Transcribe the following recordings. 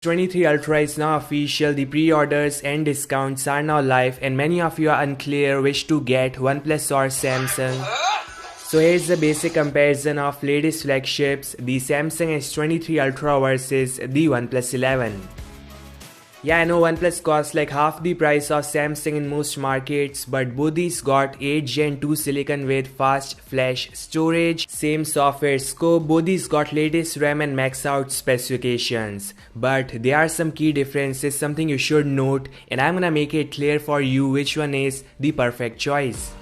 S23 Ultra is now official. The pre-orders and discounts are now live and many of you are unclear which to get, OnePlus or Samsung. So here's the basic comparison of latest flagships, the Samsung S23 Ultra versus the OnePlus 11. Yeah, I know OnePlus costs like half the price of Samsung in most markets, but both these got 8 Gen 2 silicon with fast flash storage, same software scope, both these got latest RAM and max out specifications. But there are some key differences, something you should note, and I'm gonna make it clear for you which one is the perfect choice.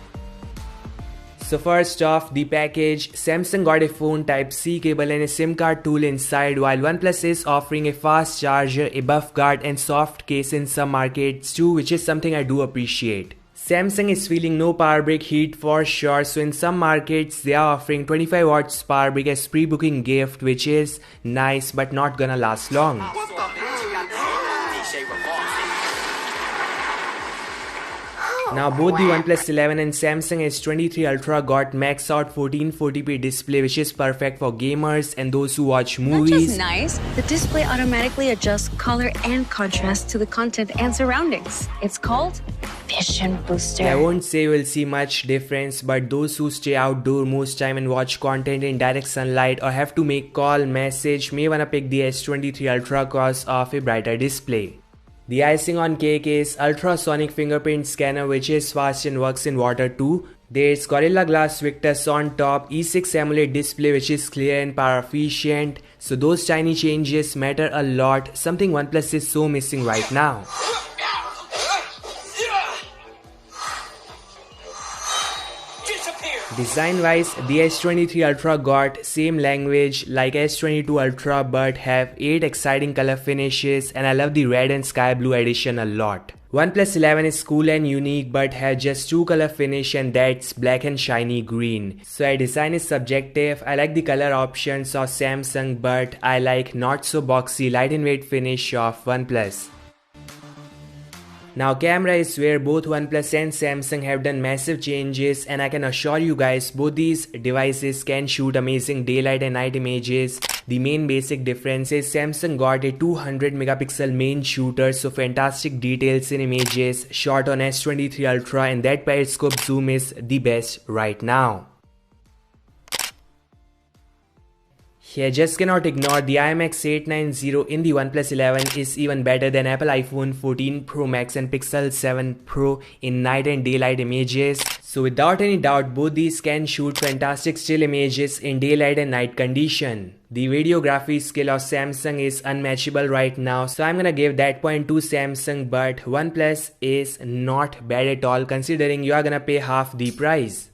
So first off, the package. Samsung got a phone Type-C cable and a SIM card tool inside, while OnePlus is offering a fast charger, a buff guard and soft case in some markets too, which is something I do appreciate. Samsung is feeling no power brick heat for sure, so in some markets they are offering 25 watts power brick as pre-booking gift, which is nice but not gonna last long. Now both the OnePlus 11 and Samsung S23 Ultra got max out 1440p display, which is perfect for gamers and those who watch movies. Not just nice, the display automatically adjusts color and contrast to the content and surroundings. It's called Vision Booster. I won't say you will see much difference, but those who stay outdoor most time and watch content in direct sunlight or have to make call message may wanna pick the S23 Ultra cause of a brighter display. The icing on cake is ultrasonic fingerprint scanner, which is fast and works in water too. There's Gorilla Glass Victus on top, E6 AMOLED display which is clear and power efficient. So those tiny changes matter a lot, something OnePlus is so missing right now. Design wise, the S23 Ultra got same language like S22 Ultra but have 8 exciting color finishes, and I love the red and sky blue edition a lot. OnePlus 11 is cool and unique but has just 2 color finish, and that's black and shiny green. So design is subjective. I like the color options of Samsung, but I like not so boxy light and weight finish of OnePlus. Now camera is where both OnePlus and Samsung have done massive changes, and I can assure you guys both these devices can shoot amazing daylight and night images. The main basic difference is Samsung got a 200 megapixel main shooter, so fantastic details in images shot on S23 Ultra, and that periscope zoom is the best right now. Yeah, just cannot ignore the IMX890 in the OnePlus 11 is even better than Apple iPhone 14 Pro Max and Pixel 7 Pro in night and daylight images. So without any doubt, both these can shoot fantastic still images in daylight and night condition. The videography skill of Samsung is unmatchable right now, so I'm gonna give that point to Samsung, but OnePlus is not bad at all considering you are gonna pay half the price.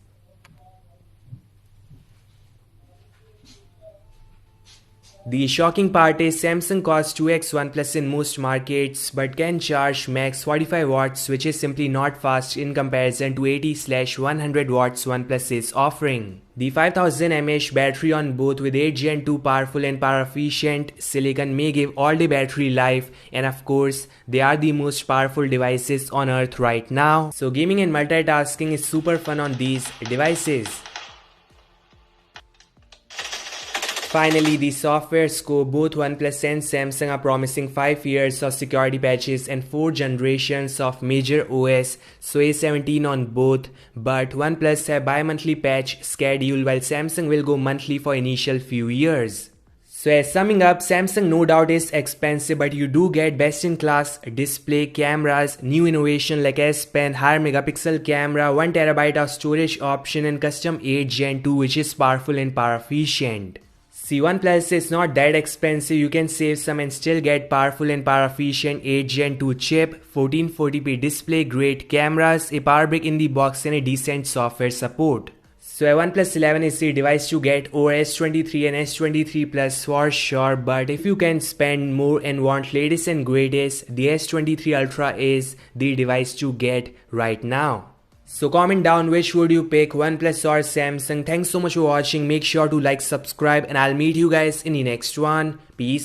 The shocking part is Samsung costs 2x OnePlus in most markets but can charge max 45 watts, which is simply not fast in comparison to 80/100 watts OnePlus is offering. The 5000 mAh battery on both with 8 Gen 2 powerful and power efficient silicon may give all day battery life, and of course they are the most powerful devices on earth right now. So gaming and multitasking is super fun on these devices. Finally, the software scope. Both OnePlus and Samsung are promising 5 years of security patches and 4 generations of major OS, so A17 on both, but OnePlus have bi-monthly patch schedule while Samsung will go monthly for initial few years. So as summing up, Samsung no doubt is expensive, but you do get best in class display, cameras, new innovation like S Pen, higher megapixel camera, 1TB of storage option and custom 8 Gen 2 which is powerful and power efficient. See, OnePlus is not that expensive, you can save some and still get powerful and power efficient 8 Gen 2 chip, 1440p display, great cameras, a power brick in the box and a decent software support. So a OnePlus 11 is the device to get over S23 and S23 Plus for sure, but if you can spend more and want latest and greatest, the S23 Ultra is the device to get right now. So comment down which would you pick, OnePlus or Samsung. Thanks so much for watching. Make sure to like, subscribe, and I'll meet you guys in the next one. Peace.